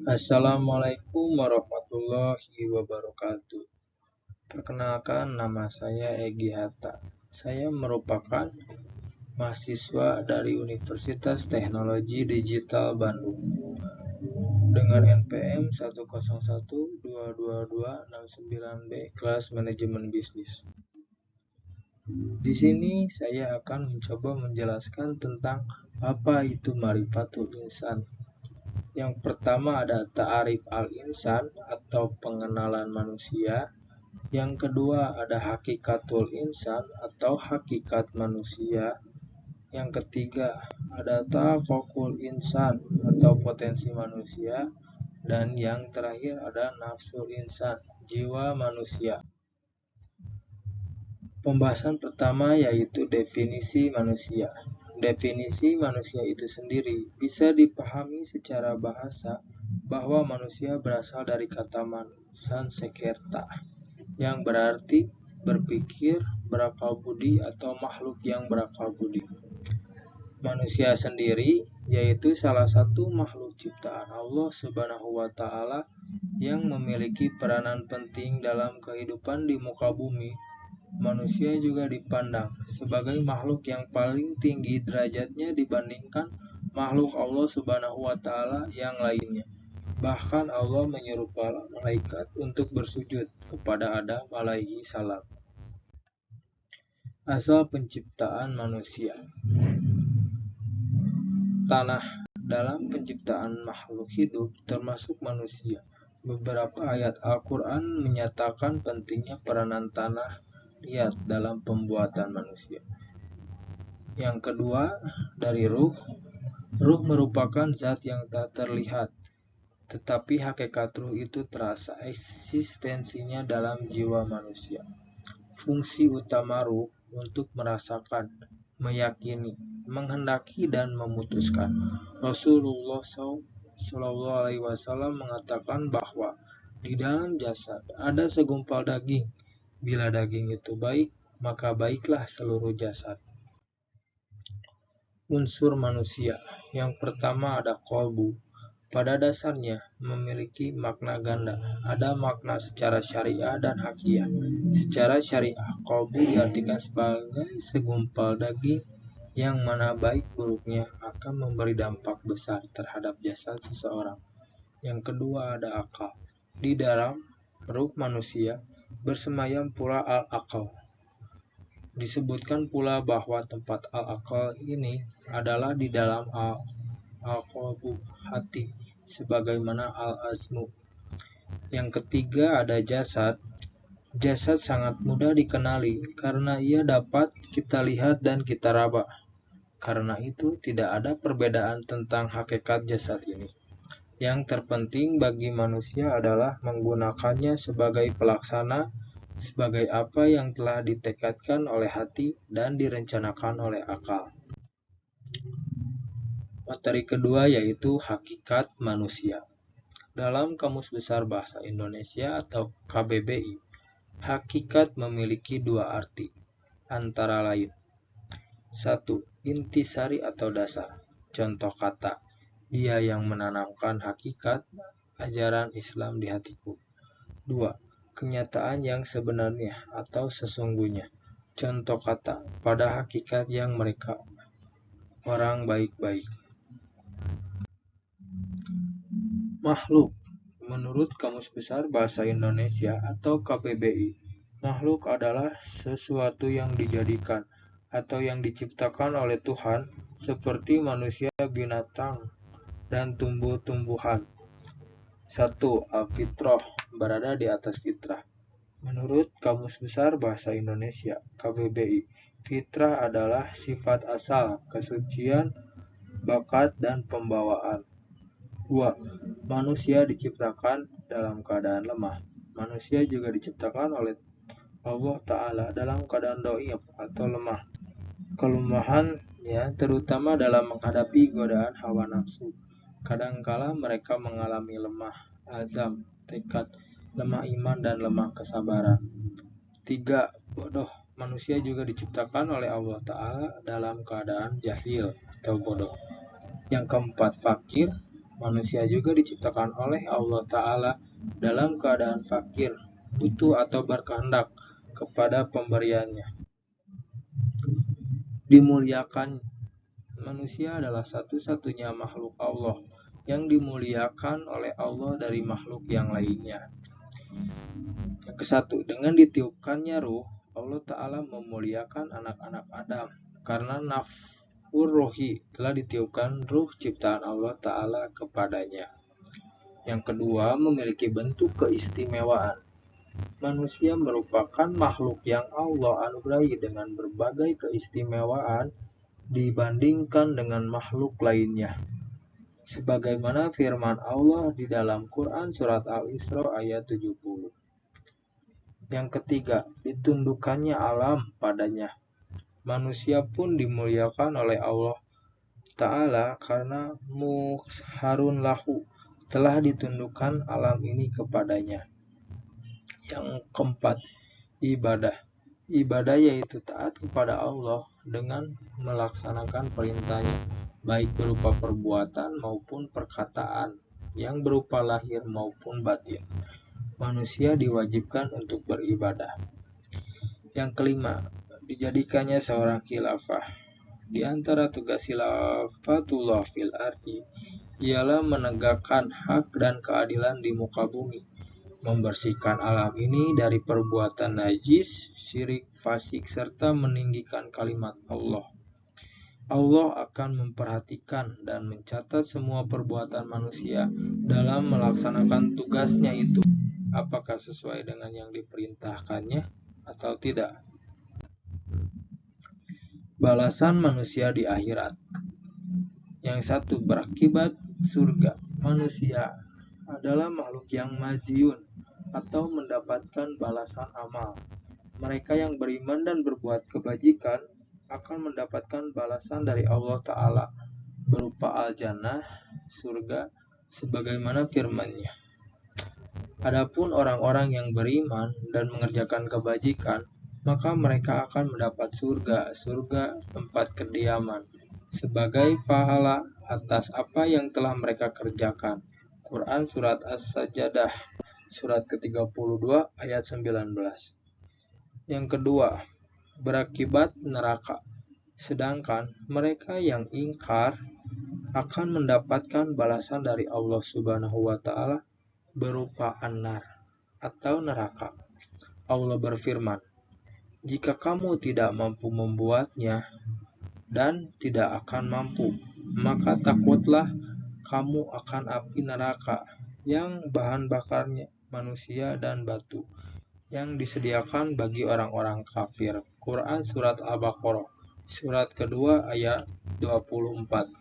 Assalamualaikum warahmatullahi wabarakatuh. Perkenalkan, nama saya Egi Hatta. Saya merupakan mahasiswa dari Universitas Teknologi Digital Bandung dengan NPM 101226269B kelas manajemen bisnis. Di sini saya akan mencoba menjelaskan tentang apa itu Ma'rifatul Insan. Yang pertama ada ta'arif al-insan atau pengenalan manusia. Yang kedua ada hakikatul insan atau hakikat manusia. Yang ketiga ada taqokul insan atau potensi manusia. Dan yang terakhir ada nafsul insan, jiwa manusia. Pembahasan pertama yaitu definisi manusia. Definisi manusia itu sendiri bisa dipahami secara bahasa bahwa manusia berasal dari kata Sanskerta yang berarti berpikir, berakal budi atau makhluk yang berakal budi. Manusia sendiri yaitu salah satu makhluk ciptaan Allah Subhanahu wa taala yang memiliki peranan penting dalam kehidupan di muka bumi. Manusia juga dipandang sebagai makhluk yang paling tinggi derajatnya dibandingkan makhluk Allah Subhanahu wa taala yang lainnya. Bahkan Allah menyuruh para malaikat untuk bersujud kepada Adam alaihi salam. Asal penciptaan manusia. Tanah dalam penciptaan makhluk hidup termasuk manusia. Beberapa ayat Al-Quran menyatakan pentingnya peranan tanah liat dalam pembuatan manusia. Yang kedua, dari ruh. Ruh merupakan zat yang tak terlihat, tetapi hakikat ruh itu terasa eksistensinya dalam jiwa manusia. Fungsi utama ruh untuk merasakan, meyakini, menghendaki dan memutuskan. Rasulullah SAW mengatakan bahwa di dalam jasad ada segumpal daging. Bila daging itu baik, maka baiklah seluruh jasad. Unsur manusia. Yang pertama ada qalbu. Pada dasarnya memiliki makna ganda. Ada makna secara syariah dan hakiyah. Secara syariah, qalbu diartikan sebagai segumpal daging yang mana baik buruknya akan memberi dampak besar terhadap jasad seseorang. Yang kedua ada akal. Di dalam ruh manusia bersemayam pula al-aqal. Disebutkan pula bahwa tempat al-aqal ini adalah di dalam al-qalbu, hati, sebagaimana al-azmu. Yang ketiga ada jasad. Jasad sangat mudah dikenali karena ia dapat kita lihat dan kita raba. Karena itu tidak ada perbedaan tentang hakikat jasad ini. Yang terpenting bagi manusia adalah menggunakannya sebagai pelaksana, sebagai apa yang telah ditekadkan oleh hati dan direncanakan oleh akal. Materi kedua yaitu hakikat manusia. Dalam Kamus Besar Bahasa Indonesia atau KBBI, hakikat memiliki dua arti, antara lain. 1. Intisari atau dasar. Contoh kata, dia yang menanamkan hakikat ajaran Islam di hatiku. 2. Kenyataan yang sebenarnya atau sesungguhnya. Contoh kata, pada hakikat yang mereka orang baik-baik. Makhluk. Menurut Kamus Besar Bahasa Indonesia atau KBBI, makhluk adalah sesuatu yang dijadikan atau yang diciptakan oleh Tuhan seperti manusia, binatang, dan tumbuh-tumbuhan. 1. Al-fitrah, berada di atas fitrah. Menurut Kamus Besar Bahasa Indonesia KBBI, fitrah adalah sifat asal, kesucian, bakat, dan pembawaan. 2. Manusia diciptakan dalam keadaan lemah. Manusia juga diciptakan oleh Allah Ta'ala dalam keadaan dhaif atau lemah. Kelemahannya terutama dalam menghadapi godaan hawa nafsu. Kadangkala mereka mengalami lemah azam, tekad, lemah iman, dan lemah kesabaran. 3. Bodoh. Manusia juga diciptakan oleh Allah Ta'ala dalam keadaan jahil atau bodoh. Yang keempat, fakir. Manusia juga diciptakan oleh Allah Ta'ala dalam keadaan fakir, butuh atau berkehendak kepada pemberiannya. Dimuliakan. Manusia adalah satu-satunya makhluk Allah yang dimuliakan oleh Allah dari makhluk yang lainnya. Yang ke-1, dengan ditiupkannya ruh, Allah Ta'ala memuliakan anak-anak Adam karena nafur rohi telah ditiupkan ruh ciptaan Allah Ta'ala kepadanya. Yang kedua, memiliki bentuk keistimewaan. Manusia merupakan makhluk yang Allah anugerahi dengan berbagai keistimewaan dibandingkan dengan makhluk lainnya. Sebagaimana firman Allah di dalam Quran Surat Al-Isra ayat 70. Yang ketiga, ditundukkannya alam padanya. Manusia pun dimuliakan oleh Allah Ta'ala karena muharun lahu telah ditundukkan alam ini kepadanya. Yang keempat, ibadah. Ibadah yaitu taat kepada Allah dengan melaksanakan perintahnya, baik berupa perbuatan maupun perkataan, yang berupa lahir maupun batin. Manusia diwajibkan untuk beribadah. Yang kelima, dijadikannya seorang khilafah. Di antara tugas khilafatullah fil ardi ialah menegakkan hak dan keadilan di muka bumi, membersihkan alam ini dari perbuatan najis, syirik, fasik, serta meninggikan kalimat Allah. Allah akan memperhatikan dan mencatat semua perbuatan manusia dalam melaksanakan tugasnya itu, apakah sesuai dengan yang diperintahkannya atau tidak. Balasan manusia di akhirat. Yang 1, berakibat surga. Manusia adalah makhluk yang maziyun atau mendapatkan balasan amal. Mereka yang beriman dan berbuat kebajikan akan mendapatkan balasan dari Allah Ta'ala berupa al-jannah, surga, sebagaimana firman-Nya. Adapun orang-orang yang beriman dan mengerjakan kebajikan, maka mereka akan mendapat surga tempat kediaman, sebagai pahala atas apa yang telah mereka kerjakan. Quran Surat As-Sajdah, surat ke-32 ayat 19. Yang kedua, berakibat neraka. Sedangkan mereka yang ingkar akan mendapatkan balasan dari Allah Subhanahu wa Ta'ala berupa an-nar atau neraka. Allah berfirman, "Jika kamu tidak mampu membuatnya dan tidak akan mampu, maka takutlah kamu akan api neraka yang bahan bakarnya manusia dan batu, yang disediakan bagi orang-orang kafir." Quran Surat Al-Baqarah, surat kedua ayat 24.